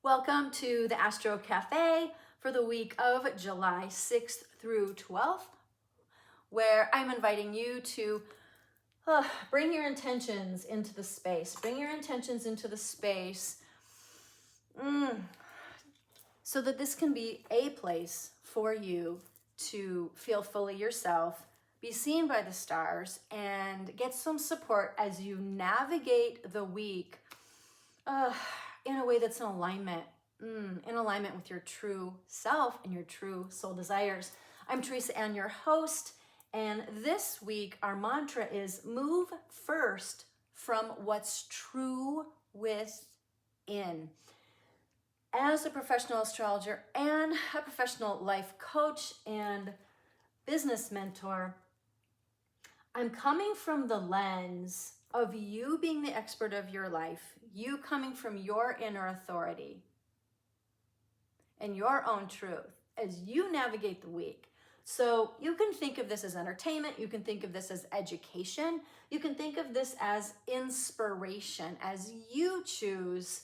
Welcome to the Astro Cafe for the week of July 6th through 12th, where I'm inviting you to bring your intentions into the space. Bring your intentions into the space so that this can be a place for you to feel fully yourself, be seen by the stars, and get some support as you navigate the week in a way that's in alignment with your true self and your true soul desires. I'm Teresa Ann, your host, and this week our mantra is move first from what's true within. As a professional astrologer and a professional life coach and business mentor, I'm coming from the lens of you being the expert of your life, you coming from your inner authority and your own truth as you navigate the week. So you can think of this as entertainment, you can think of this as education, you can think of this as inspiration as you choose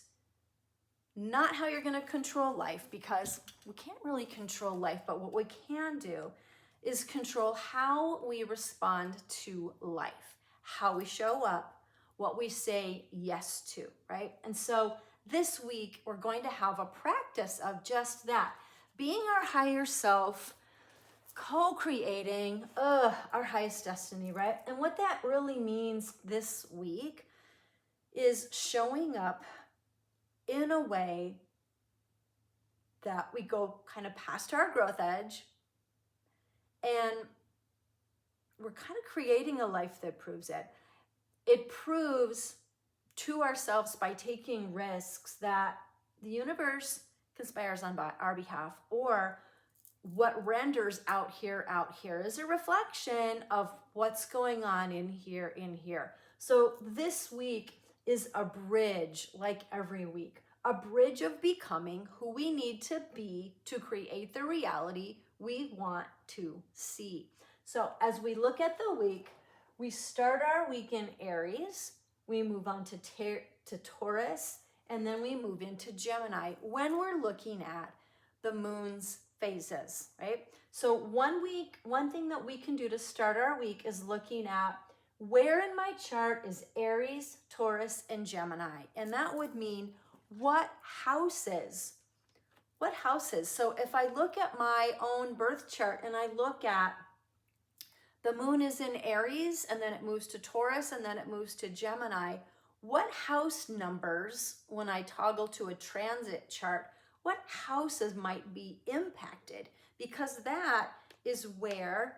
not how you're going to control life, because we can't really control life, but what we can do is control how we respond to life, how we show up, what we say yes to, right? And so this week, we're going to have a practice of just that, being our higher self, co-creating our highest destiny, right? And what that really means this week is showing up in a way that we go kind of past our growth edge, and we're kind of creating a life that proves it. It proves to ourselves by taking risks that the universe conspires on our behalf, or what renders out here is a reflection of what's going on in here. So this week is a bridge, like every week, a bridge of becoming who we need to be to create the reality we want to see. So as we look at the week, we start our week in Aries, we move on to Taurus, and then we move into Gemini when we're looking at the moon's phases, right? So one thing that we can do to start our week is looking at where in my chart is Aries, Taurus, and Gemini. And that would mean what houses. So if I look at my own birth chart and I look at the moon is in Aries, and then it moves to Taurus, and then it moves to Gemini, what house numbers, when I toggle to a transit chart, what houses might be impacted? Because that is where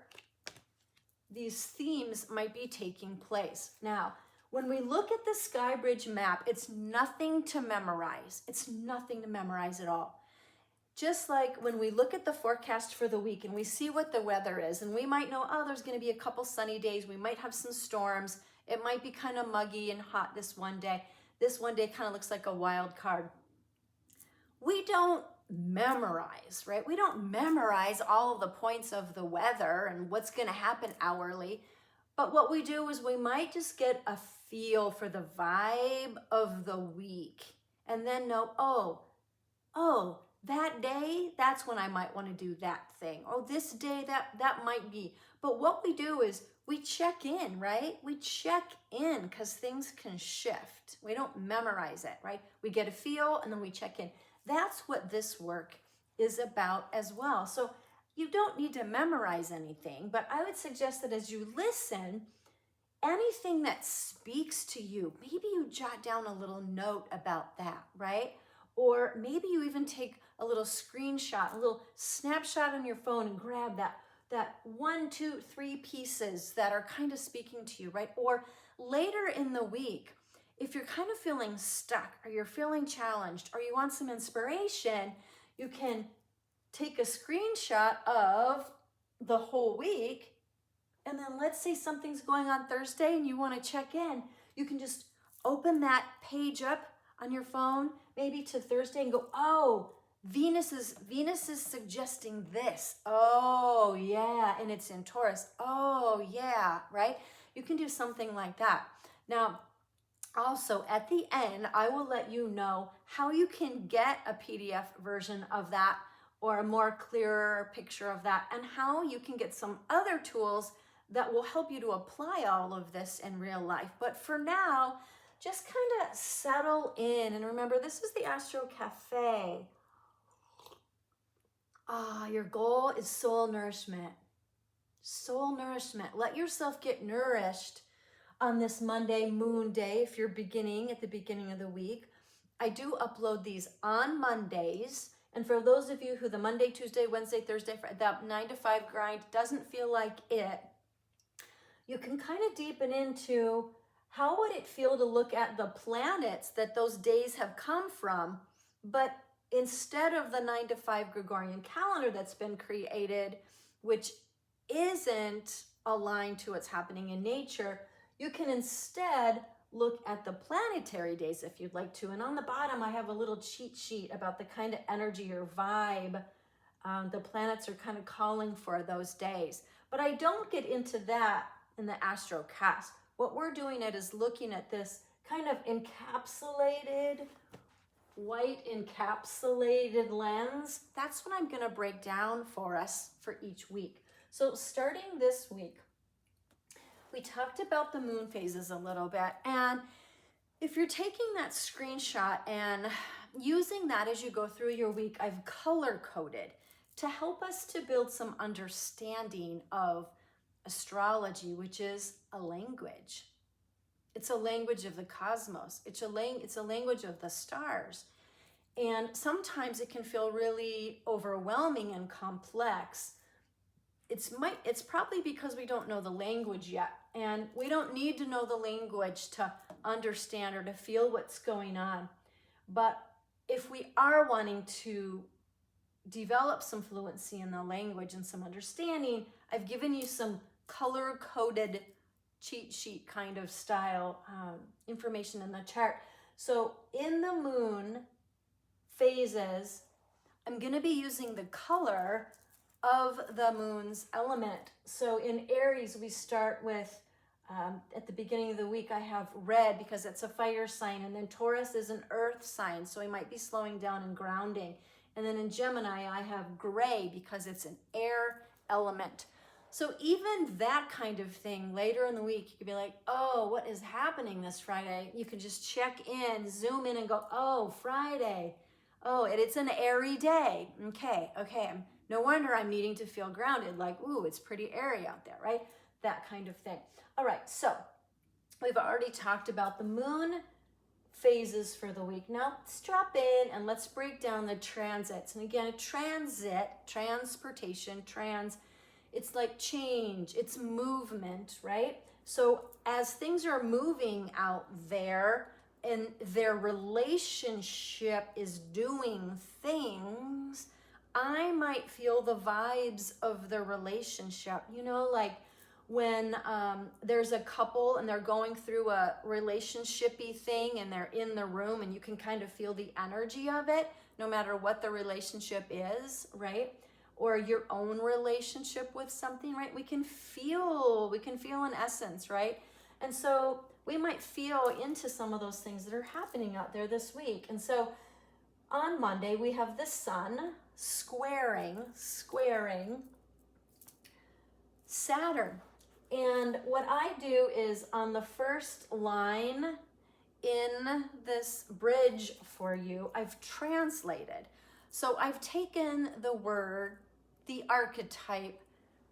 these themes might be taking place. Now, when we look at the Skybridge map, it's nothing to memorize. It's nothing to memorize at all. Just like when we look at the forecast for the week and we see what the weather is, and we might know, oh, there's going to be a couple sunny days. We might have some storms. It might be kind of muggy and hot this one day. This one day kind of looks like a wild card. We don't memorize, right? We don't memorize all of the points of the weather and what's going to happen hourly. But what we do is we might just get a feel for the vibe of the week and then know, oh, that day, that's when I might want to do that thing. Oh, this day, that might be. But what we do is we check in, right? We check in because things can shift. We don't memorize it, right? We get a feel and then we check in. That's what this work is about as well. So you don't need to memorize anything, but I would suggest that as you listen, anything that speaks to you, maybe you jot down a little note about that, right? Or maybe you even take a little screenshot, a little snapshot on your phone and grab that 1, 2, 3 pieces that are kind of speaking to you, right? Or later in the week, if you're kind of feeling stuck or you're feeling challenged or you want some inspiration, you can take a screenshot of the whole week. And then let's say something's going on Thursday and you want to check in. You can just open that page up on your phone, maybe to Thursday, and go, oh, Venus is suggesting this. Oh, yeah, and it's in Taurus. Oh, yeah, right? You can do something like that. Now, Also, at the end, I will let you know how you can get a PDF version of that or a more clearer picture of that, and how you can get some other tools that will help you to apply all of this in real life. But for now, just kind of settle in. And remember, this is the Astro Cafe. Your goal is soul nourishment. Soul nourishment. Let yourself get nourished on this Monday moon day if you're beginning at the beginning of the week. I do upload these on Mondays. And for those of you who the Monday, Tuesday, Wednesday, Thursday, that 9 to 5 grind doesn't feel like it, you can kind of deepen into how would it feel to look at the planets that those days have come from, but instead of the 9 to 5 Gregorian calendar that's been created, which isn't aligned to what's happening in nature, you can instead look at the planetary days if you'd like to. And on the bottom, I have a little cheat sheet about the kind of energy or vibe the planets are kind of calling for those days. But I don't get into that in the Astrocast. What we're doing is looking at this kind of encapsulated, white encapsulated lens. That's what I'm going to break down for us for each week. So starting this week, we talked about the moon phases a little bit. And if you're taking that screenshot and using that as you go through your week, I've color coded to help us to build some understanding of astrology, which is a language. It's a language of the cosmos. It's a language of the stars. And sometimes it can feel really overwhelming and complex. It's probably because we don't know the language yet. And we don't need to know the language to understand or to feel what's going on. But if we are wanting to develop some fluency in the language and some understanding, I've given you some color-coded cheat sheet kind of style information in the chart. So in the moon phases, I'm going to be using the color of the moon's element. So in Aries, we start with, at the beginning of the week, I have red because it's a fire sign. And then Taurus is an earth sign, so we might be slowing down and grounding. And then in Gemini, I have gray because it's an air element. So even that kind of thing later in the week, you could be like, oh, what is happening this Friday? You can just check in, zoom in and go, oh, Friday. Oh, and it's an airy day. Okay. No wonder I'm needing to feel grounded. Like, ooh, it's pretty airy out there, right? That kind of thing. All right, so we've already talked about the moon phases for the week. Now let's drop in and let's break down the transits. And again, a transit, transportation, it's like change, it's movement, right? So as things are moving out there and their relationship is doing things, I might feel the vibes of the relationship, like when there's a couple and they're going through a relationship-y thing and they're in the room and you can kind of feel the energy of it, no matter what the relationship is, right? Or your own relationship with something, right? We can feel an essence, right? And so we might feel into some of those things that are happening out there this week. And so on Monday, we have the sun squaring Saturn. And what I do is on the first line in this bridge for you, I've translated. So I've taken the archetype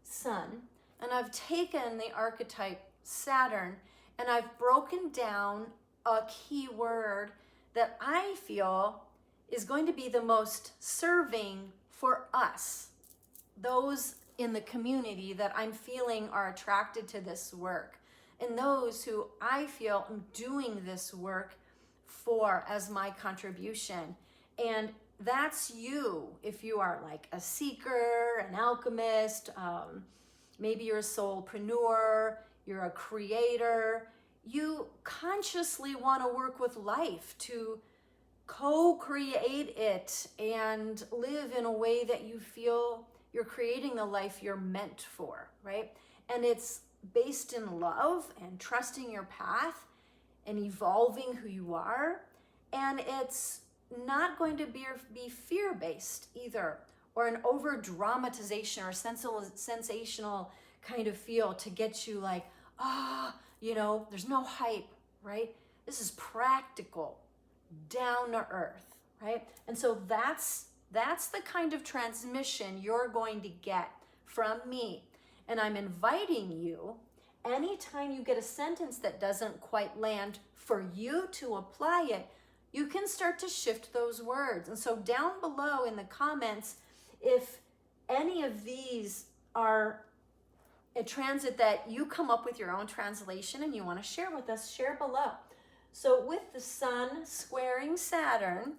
sun, and I've taken the archetype Saturn, and I've broken down a key word that I feel is going to be the most serving for us, those in the community that I'm feeling are attracted to this work, and those who I feel I'm doing this work for as my contribution. And that's you, if you are like a seeker, an alchemist, maybe you're a soulpreneur, you're a creator, you consciously want to work with life to co-create it and live in a way that you feel you're creating the life you're meant for, right? And it's based in love and trusting your path and evolving who you are. And it's not going to be fear-based either, or an over-dramatization or sensational kind of feel to get you like, there's no hype, right? This is practical, down to earth, right? And so that's the kind of transmission you're going to get from me. And I'm inviting you, anytime you get a sentence that doesn't quite land, for you to apply it. You can start to shift those words. And so down below in the comments, if any of these are a transit that you come up with your own translation and you want to share with us, share below. So with the sun squaring Saturn,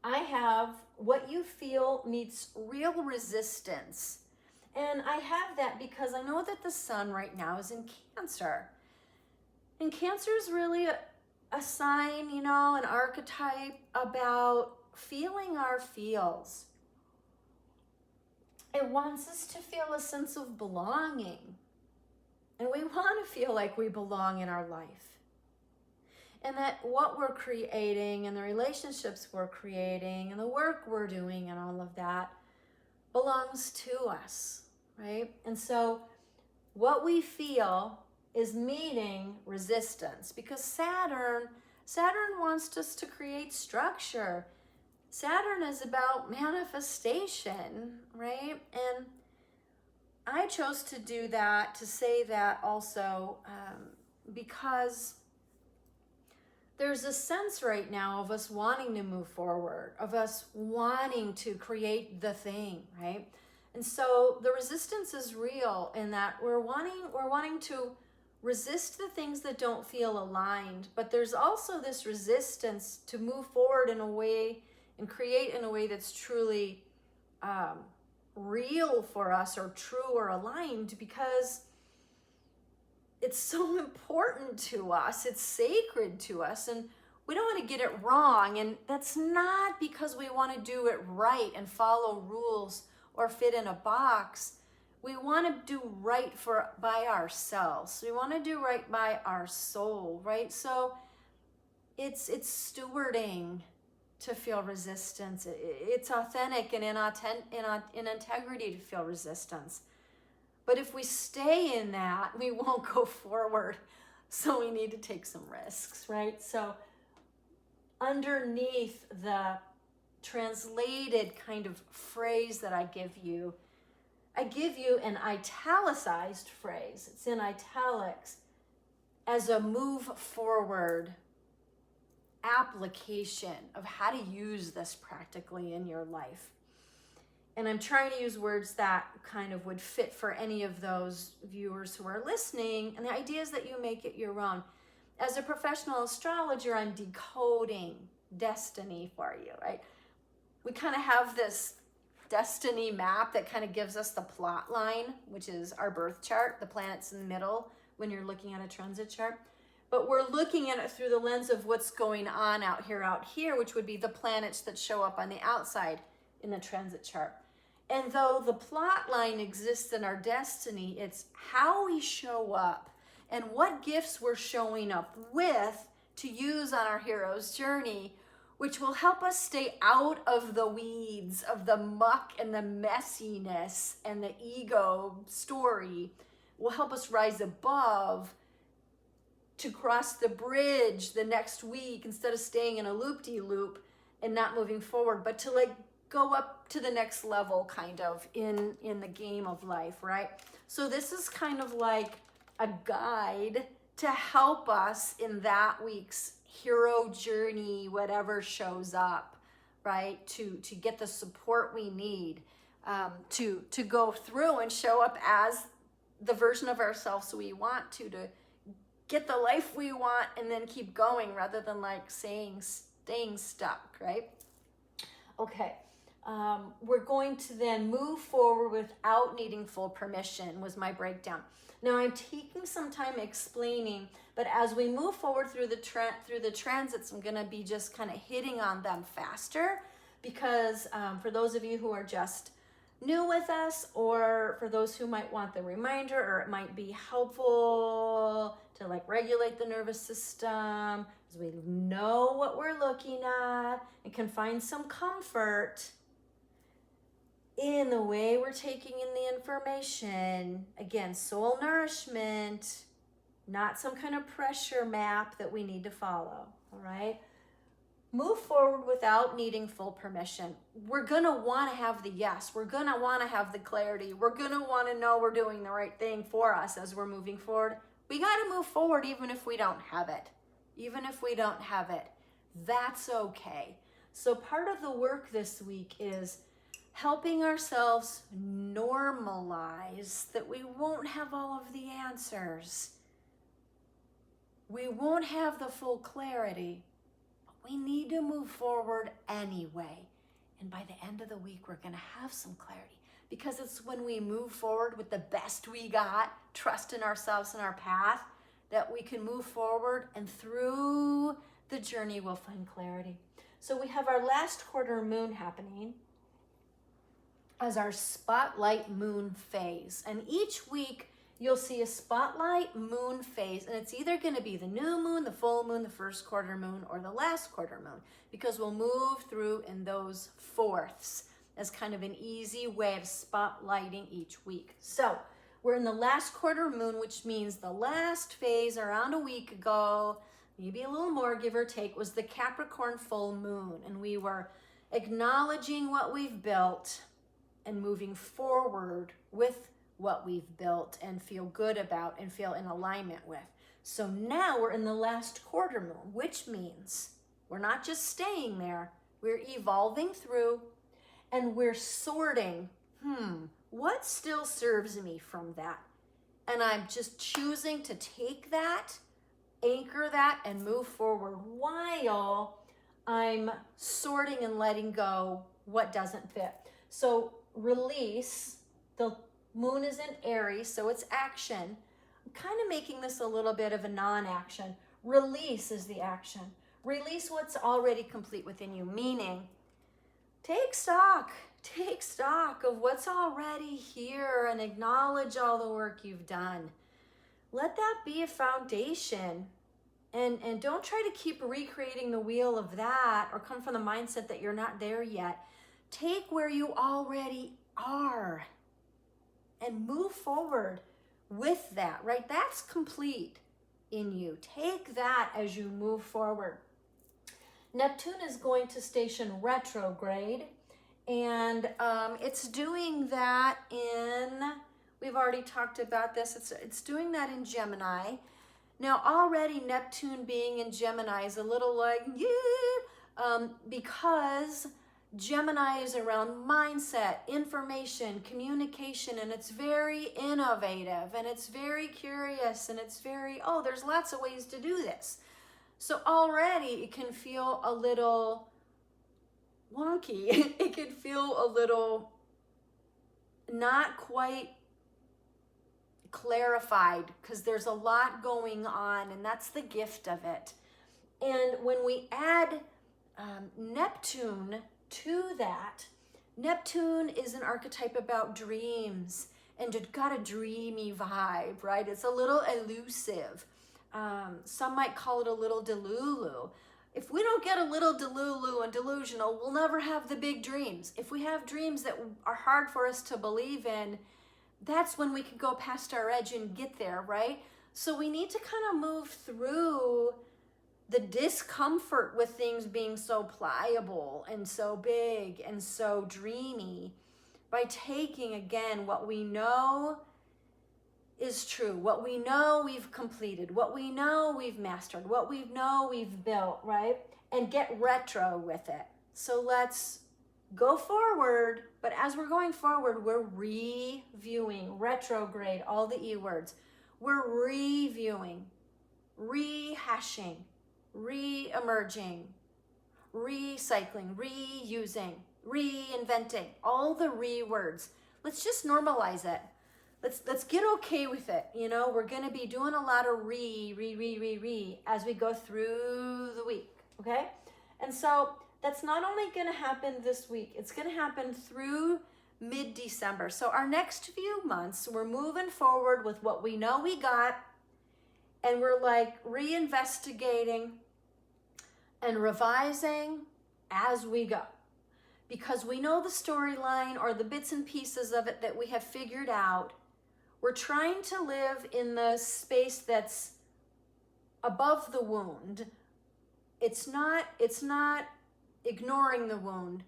I have what you feel meets real resistance. And I have that because I know that the sun right now is in Cancer. And Cancer is really a sign, an archetype about feeling our feels. It wants us to feel a sense of belonging. And we want to feel like we belong in our life. And that what we're creating and the relationships we're creating and the work we're doing and all of that belongs to us, right? And so what we feel is meeting resistance, because Saturn wants us to create structure. Saturn is about manifestation, right? And I chose to do that, to say that also, because there's a sense right now of us wanting to move forward, of us wanting to create the thing, right? And so the resistance is real in that we're wanting to resist the things that don't feel aligned, but there's also this resistance to move forward in a way and create in a way that's truly real for us, or true or aligned, because it's so important to us, it's sacred to us, and we don't want to get it wrong. And that's not because we want to do it right and follow rules or fit in a box. We want to do right by ourselves. We want to do right by our soul, right? So it's stewarding to feel resistance. It's authentic and in integrity to feel resistance. But if we stay in that, we won't go forward. So we need to take some risks, right? So underneath the translated kind of phrase that I give you an italicized phrase. It's in italics as a move forward application of how to use this practically in your life. And I'm trying to use words that kind of would fit for any of those viewers who are listening. And the idea is that you make it your own. As a professional astrologer, I'm decoding destiny for you, right? We kind of have this destiny map that kind of gives us the plot line, which is our birth chart, the planets in the middle when you're looking at a transit chart. But we're looking at it through the lens of what's going on out here, which would be the planets that show up on the outside in the transit chart. And though the plot line exists in our destiny, it's how we show up and what gifts we're showing up with to use on our hero's journey, which will help us stay out of the weeds of the muck and the messiness and the ego story, will help us rise above to cross the bridge the next week instead of staying in a loop-de-loop and not moving forward, but to go up to the next level kind of in the game of life, right? So this is kind of like a guide to help us in that week's hero journey, whatever shows up, right? To get the support we need to go through and show up as the version of ourselves we want to get the life we want and then keep going rather than staying stuck, right? Okay. We're going to then move forward without needing full permission was my breakdown. Now I'm taking some time explaining, but as we move forward through the transits, I'm going to be just kind of hitting on them faster because for those of you who are just new with us, or for those who might want the reminder, or it might be helpful to like regulate the nervous system, as we know what we're looking at and can find some comfort in the way we're taking in the information. Again, soul nourishment, not some kind of pressure map that we need to follow, all right? Move forward without needing full permission. We're gonna wanna have the yes. We're gonna wanna have the clarity. We're gonna wanna know we're doing the right thing for us as we're moving forward. We gotta move forward even if we don't have it. Even if we don't have it, that's okay. So part of the work this week is helping ourselves normalize that we won't have all of the answers. We won't have the full clarity. We need to move forward anyway. And by the end of the week, we're going to have some clarity, because it's when we move forward with the best we got, trust in ourselves and our path, that we can move forward, and through the journey, we'll find clarity. So we have our last quarter moon happening as our spotlight moon phase. And each week, you'll see a spotlight moon phase, and it's either going to be the new moon, the full moon, the first quarter moon, or the last quarter moon, because we'll move through in those fourths as kind of an easy way of spotlighting each week. So we're in the last quarter moon, which means the last phase around a week ago, maybe a little more, give or take, was the Capricorn full moon, and we were acknowledging what we've built and moving forward with what we've built and feel good about and feel in alignment with. So now we're in the last quarter moon, which means we're not just staying there, we're evolving through, and we're sorting, what still serves me from that? And I'm just choosing to take that, anchor that, and move forward while I'm sorting and letting go what doesn't fit. So release, the moon is in Aries, so it's action. I'm kind of making this a little bit of a non-action. Release is the action. Release what's already complete within you, meaning take stock of what's already here and acknowledge all the work you've done. Let that be a foundation, and don't try to keep recreating the wheel of that or come from the mindset that you're not there yet. Take where you already are and move forward with that, right? That's complete in you. Take that as you move forward. Neptune is going to station retrograde, and it's doing that in, we've already talked about this, it's doing that in Gemini. Now already Neptune being in Gemini is a little like, because Gemini is around mindset, information, communication, and it's very innovative, and it's very curious, and it's very, there's lots of ways to do this. So already it can feel a little wonky. It can feel a little not quite clarified, because there's a lot going on, and that's the gift of it. And when we add Neptune to that, Neptune is an archetype about dreams, and it got a dreamy vibe, right? It's a little elusive. Some might call it a little delulu. If we don't get a little delulu and delusional, we'll never have the big dreams. If we have dreams that are hard for us to believe in, that's when we can go past our edge and get there, right? So we need to kind of move through the discomfort with things being so pliable and so big and so dreamy by taking, again, what we know is true, what we know we've completed, what we know we've mastered, what we know we've built, right? And get retro with it. So let's go forward, but as we're going forward, we're reviewing, retrograde, all the E words. We're reviewing, rehashing, re-emerging, recycling, reusing, reinventing, all the re words. Let's just normalize it. Let's get okay with it. You know, we're going to be doing a lot of re as we go through the week, okay? And so that's not only going to happen this week, it's going to happen through mid-December. So our next few months, we're moving forward with what we know we got And we're like reinvestigating and revising as we go. Because we know the storyline or the bits and pieces of it that we have figured out. We're trying to live in the space that's above the wound. It's not ignoring the wound,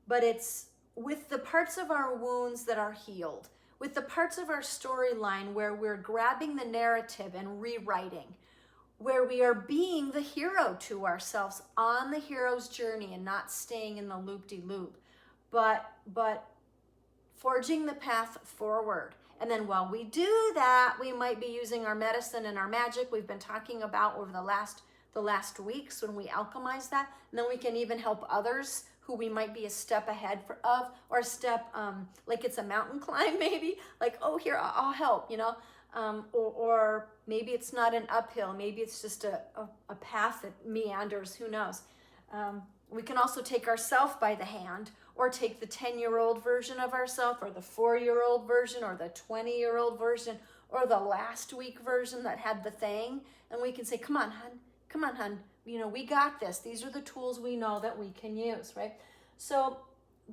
but it's with the parts of our wounds that are healed, with the parts of our storyline where we're grabbing the narrative and rewriting, where we are being the hero to ourselves on the hero's journey and not staying in the loop-de-loop, but forging the path forward. And then while we do that, we might be using our medicine and our magic we've been talking about over the last weeks when we alchemize that. And then we can even help others who we might be a step ahead of, or a step, like it's a mountain climb maybe, like, oh, here, I'll help, you know? Or maybe it's not an uphill, maybe it's just a path that meanders, who knows? We can also take ourselves by the hand, or take the 10-year-old version of ourselves, or the 4-year-old version, or the 20-year-old version, or the last week version that had the thing, and we can say, come on, hun, you know, we got this. These are the tools we know that we can use, right? So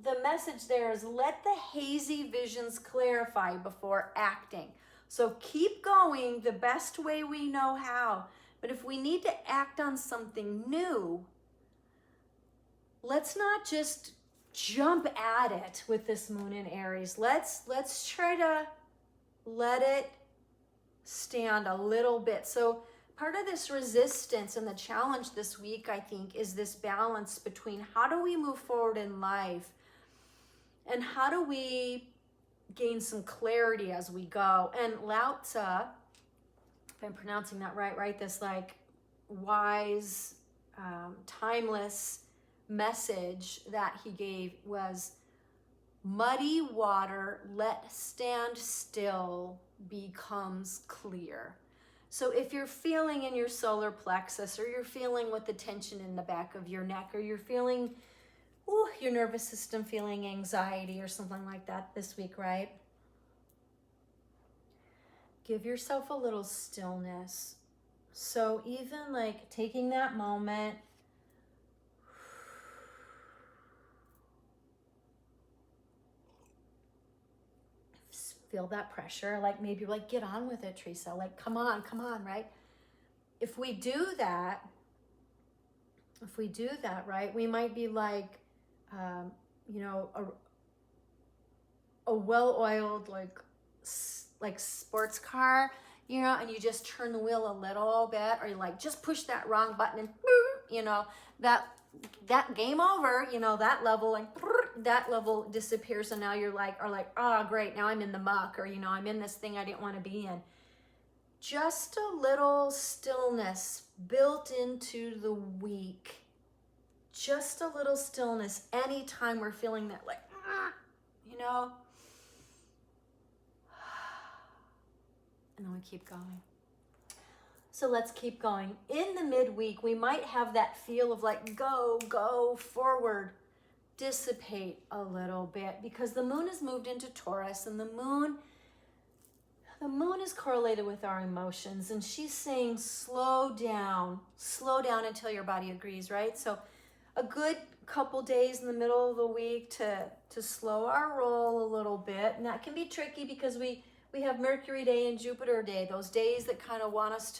the message there is, let the hazy visions clarify before acting. So keep going the best way we know how. But if we need to act on something new, let's not just jump at it with this moon in Aries. Let's try to let it stand a little bit. So part of this resistance and the challenge this week, I think, is this balance between how do we move forward in life and how do we gain some clarity as we go. And Lao Tzu, if I'm pronouncing that right, this like wise, timeless message that he gave was, muddy water let stand still becomes clear. So if you're feeling in your solar plexus, or you're feeling with the tension in the back of your neck, or you're feeling your nervous system feeling anxiety or something like that this week, right? Give yourself a little stillness. So even like taking that moment, feel that pressure, like maybe like, get on with it, Teresa, like come on, right? If we do that, right, we might be like, you know, a well-oiled like sports car, you know, and you just turn the wheel a little bit, or you like just push that wrong button and, you know, that game over, you know, that level disappears, and now you're like, oh great, now I'm in the muck, or, you know, I'm in this thing I didn't want to be in. Just a little stillness built into the week. Just a little stillness anytime we're feeling that, like, you know. And then we keep going. So let's keep going. In the midweek, we might have that feel of like, go forward, dissipate a little bit, because the moon has moved into Taurus, and the moon is correlated with our emotions, and she's saying slow down until your body agrees, right? So a good couple days in the middle of the week to slow our roll a little bit, and that can be tricky because we have Mercury day and Jupiter day, those days that kind of want us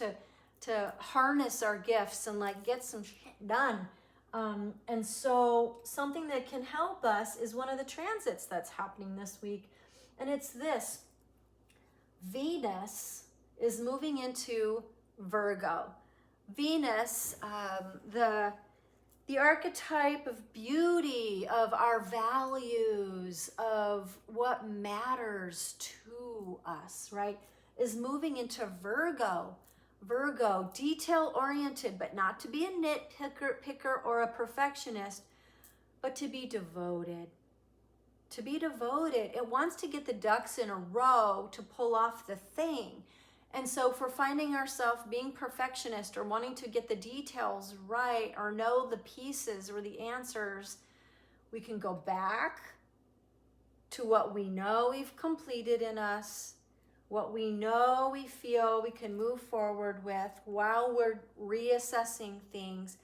to harness our gifts and like get some shit done. And so something that can help us is one of the transits that's happening this week, and it's this. Venus is moving into Virgo. Venus, the archetype of beauty, of our values, of what matters to us, right, is moving into Virgo. Virgo, detail-oriented, but not to be a nitpicker or a perfectionist, but to be devoted. To be devoted. It wants to get the ducks in a row to pull off the thing. And so if we're finding ourselves being perfectionist or wanting to get the details right or know the pieces or the answers, we can go back to what we know we've completed in us. what we know, we feel we can move forward with while we're reassessing things.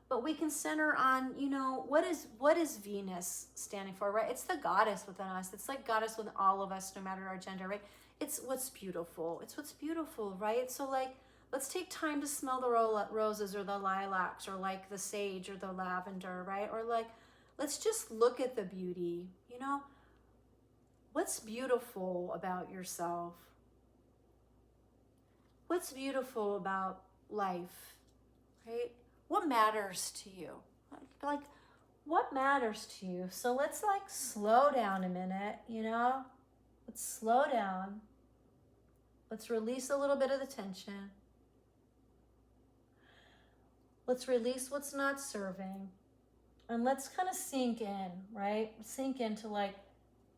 But we can center on, you know, what is Venus standing for, right? It's the goddess within us. It's like goddess within all of us, no matter our gender, right? It's what's beautiful. It's what's beautiful, right? So like, let's take time to smell the roses or the lilacs or like the sage or the lavender, right? Or like, let's just look at the beauty, you know? What's beautiful about yourself? What's beautiful about life, right? What matters to you? Like, what matters to you? So let's like slow down a minute, you know? Let's slow down. Let's release a little bit of the tension. Let's release what's not serving. And let's kind of sink in, right? Sink into like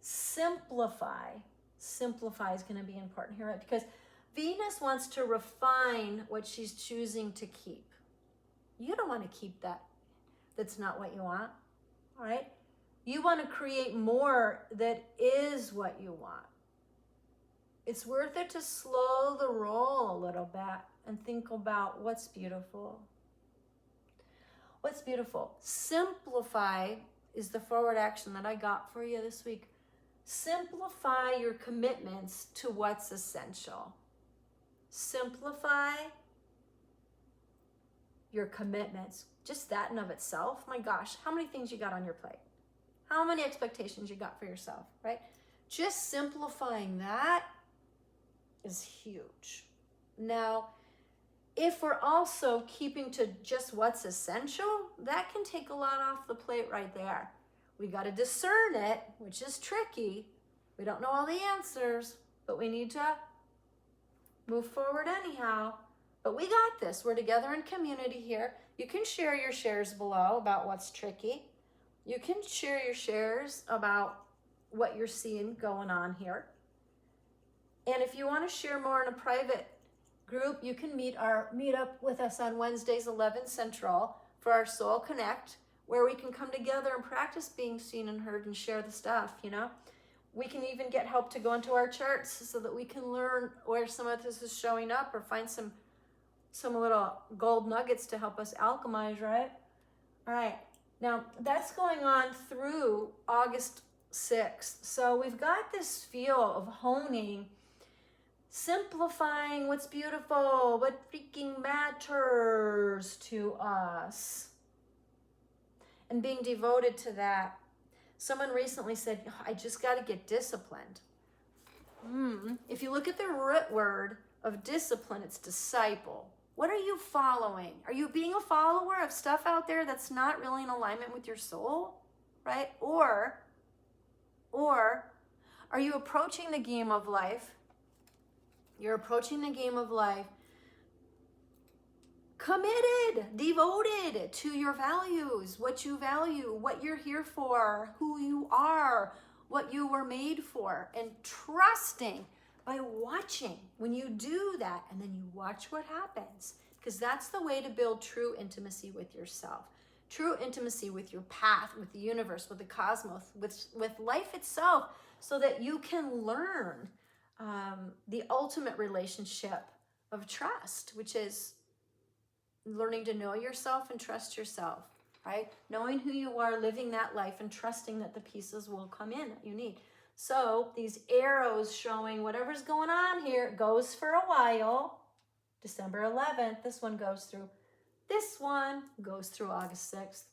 simplify. Simplify is going to be important here, right? Because Venus wants to refine what she's choosing to keep. You don't want to keep that. That's not what you want, all right? You want to create more that is what you want. It's worth it to slow the roll a little bit and think about what's beautiful. What's beautiful? Simplify is the forward action that I got for you this week. Simplify your commitments to what's essential. Simplify your commitments. Just that in of itself, my gosh, how many things you got on your plate? How many expectations you got for yourself, right? Just simplifying that is huge. Now, if we're also keeping to just what's essential, that can take a lot off the plate right there. We got to discern it, which is tricky. We don't know all the answers, but we need to move forward anyhow. But we got this. We're together in community here. You can share your shares below about what's tricky. You can share your shares about what you're seeing going on here. And if you want to share more in a private group, you can meet up with us on Wednesdays, 11 Central, for our Soul Connect, where we can come together and practice being seen and heard and share the stuff, you know? We can even get help to go into our charts so that we can learn where some of this is showing up or find some little gold nuggets to help us alchemize, right? All right. Now, that's going on through August 6th. So we've got this feel of honing, simplifying what's beautiful, what freaking matters to us, and being devoted to that. Someone recently said, I just got to get disciplined. If you look at the root word of discipline, it's disciple. What are you following? Are you being a follower of stuff out there that's not really in alignment with your soul, right? Or are you approaching the game of life? You're approaching the game of life committed, devoted to your values, what you value, what you're here for, who you are, what you were made for, and trusting by watching when you do that, and then you watch what happens, because that's the way to build true intimacy with yourself, true intimacy with your path, with the universe, with the cosmos, with life itself, so that you can learn the ultimate relationship of trust, which is learning to know yourself and trust yourself, right? Knowing who you are, living that life, and trusting that the pieces will come in that you need. So these arrows showing whatever's going on here goes for a while. December 11th, this one goes through. This one goes through August 6th.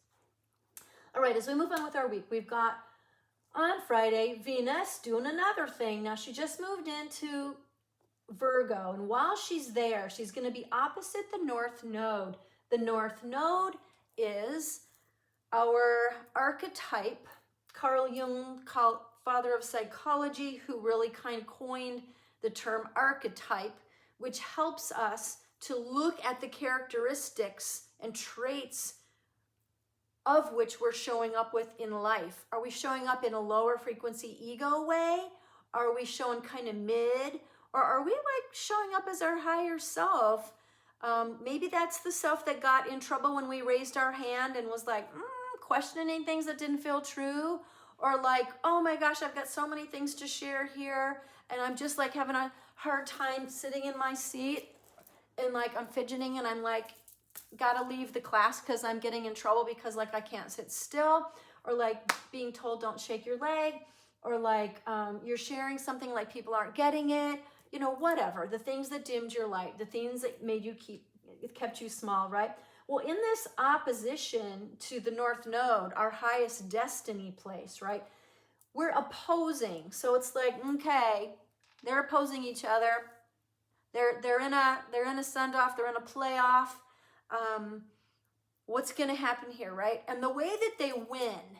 All right, as we move on with our week, we've got on Friday, Venus doing another thing. Now, she just moved into Virgo, and while she's there, she's going to be opposite the North Node. The North Node is our archetype. Carl Jung, father of psychology, who really kind of coined the term archetype, which helps us to look at the characteristics and traits of which we're showing up with in life. Are we showing up in a lower frequency ego way? Are we showing kind of mid? Or are we like showing up as our higher self? Maybe that's the self that got in trouble when we raised our hand and was like questioning things that didn't feel true. Or like, oh my gosh, I've got so many things to share here. and I'm just like having a hard time sitting in my seat, and like I'm fidgeting, and I'm like, gotta leave the class because I'm getting in trouble because like I can't sit still, or like being told don't shake your leg, or like you're sharing something like people aren't getting it, you know, whatever, the things that dimmed your light, the things that made you kept you small, right? Well, in this opposition to the North Node, our highest destiny place, right? We're opposing. So it's like, okay, they're opposing each other. They're in a send-off, they're in a playoff. What's going to happen here, right? And the way that they win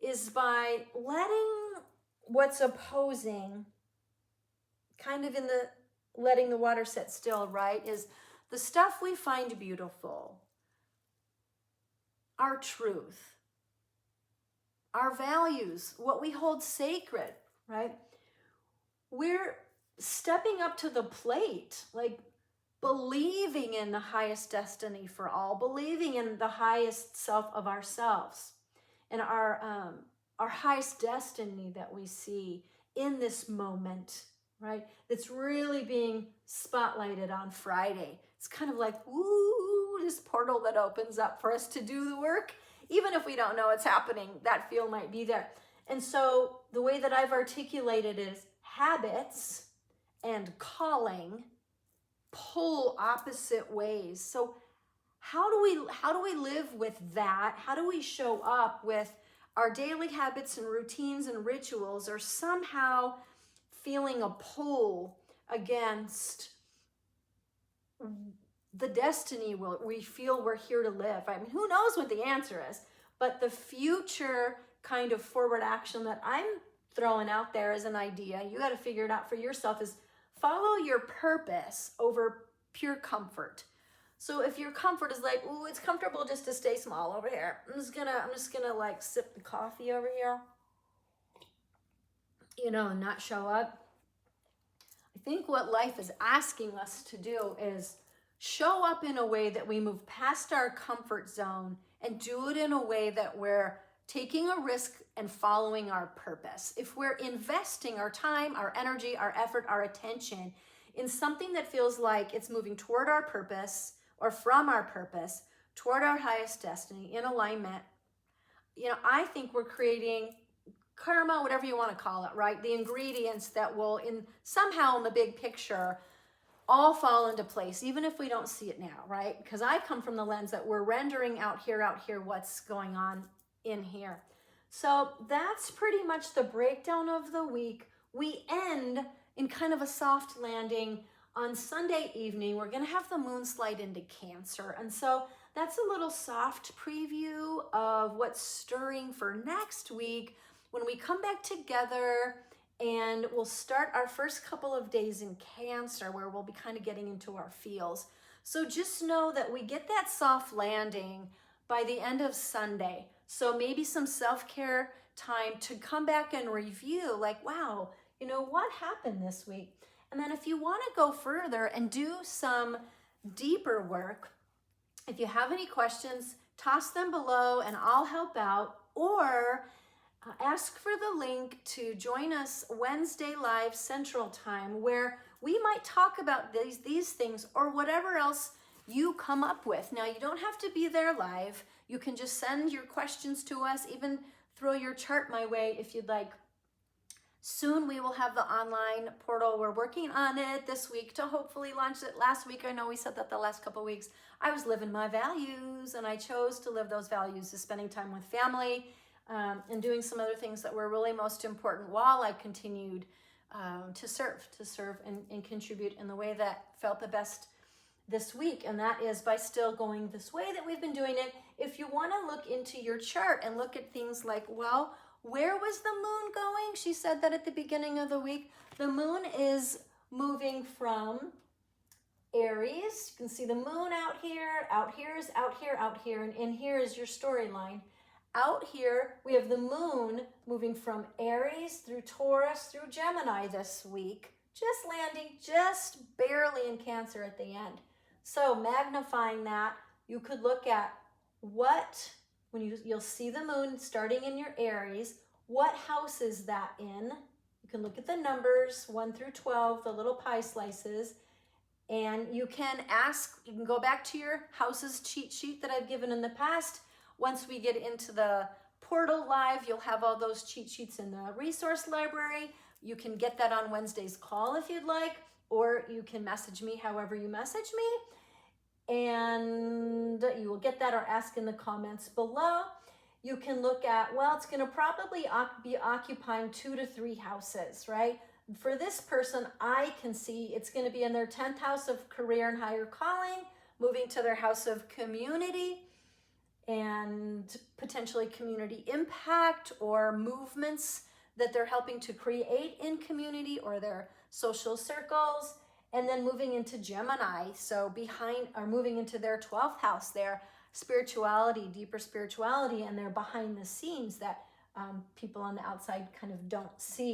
is by letting what's opposing kind of letting the water set still, right? Is the stuff we find beautiful, our truth, our values, what we hold sacred, right? We're stepping up to the plate, like believing in the highest destiny for all, believing in the highest self of ourselves, and our highest destiny that we see in this moment, right? That's really being spotlighted on Friday. It's kind of like, ooh, this portal that opens up for us to do the work. Even if we don't know it's happening, that feel might be there. And so the way that I've articulated is habits and calling pull opposite ways. So how do we live with that? How do we show up with our daily habits and routines and rituals, or somehow feeling a pull against the destiny we feel we're here to live? I mean, who knows what the answer is, but the future kind of forward action that I'm throwing out there as an idea, you got to figure it out for yourself, is follow your purpose over pure comfort. So if your comfort is like, ooh, it's comfortable just to stay small over here, I'm just gonna like sip the coffee over here, you know, and not show up. I think what life is asking us to do is show up in a way that we move past our comfort zone and do it in a way that we're taking a risk and following our purpose. If we're investing our time, our energy, our effort, our attention in something that feels like it's moving toward our purpose or from our purpose toward our highest destiny in alignment, you know, I think we're creating karma, whatever you want to call it, right? The ingredients that will somehow in the big picture all fall into place, even if we don't see it now, right? Because I come from the lens that we're rendering out here, what's going on in here. So that's pretty much the breakdown of the week. We end in kind of a soft landing on Sunday evening. We're going to have the moon slide into Cancer. And so that's a little soft preview of what's stirring for next week when we come back together, and we'll start our first couple of days in Cancer, where we'll be kind of getting into our feels. So just know that we get that soft landing by the end of Sunday. So maybe some self-care time to come back and review, like, wow, you know, what happened this week? And then if you want to go further and do some deeper work, if you have any questions, toss them below and I'll help out, or ask for the link to join us Wednesday live Central Time, where we might talk about these things or whatever else you come up with. Now, you don't have to be there live. You can just send your questions to us, even throw your chart my way if you'd like. Soon we will have the online portal. We're working on it this week to hopefully launch it. Last week, I know we said that the last couple of weeks, I was living my values, and I chose to live those values as spending time with family, and doing some other things that were really most important while I continued to serve and contribute in the way that felt the best this week. And that is by still going this way that we've been doing it. If you want to look into your chart and look at things like, well, where was the moon going? She said that at the beginning of the week. The moon is moving from Aries. You can see the moon out here is out here, and in here is your storyline. Out here, we have the moon moving from Aries through Taurus through Gemini this week, just landing just barely in Cancer at the end. So magnifying that, you could look at when you'll see the moon starting in your Aries, what house is that in? You can look at the numbers 1 through 12, the little pie slices, and you can go back to your houses cheat sheet that I've given in the past. Once we get into the portal live, you'll have all those cheat sheets in the resource library. You can get that on Wednesday's call if you'd like, or you can message me however you message me, and you will get that or ask in the comments below. You can look at, well, it's going to probably be occupying 2 to 3 houses, right? For this person, I can see it's going to be in their 10th house of career and higher calling, moving to their house of community and potentially community impact or movements that they're helping to create in community or their social circles, and then moving into Gemini, so moving into their 12th house, their spirituality, deeper spirituality, and their behind the scenes that people on the outside kind of don't see.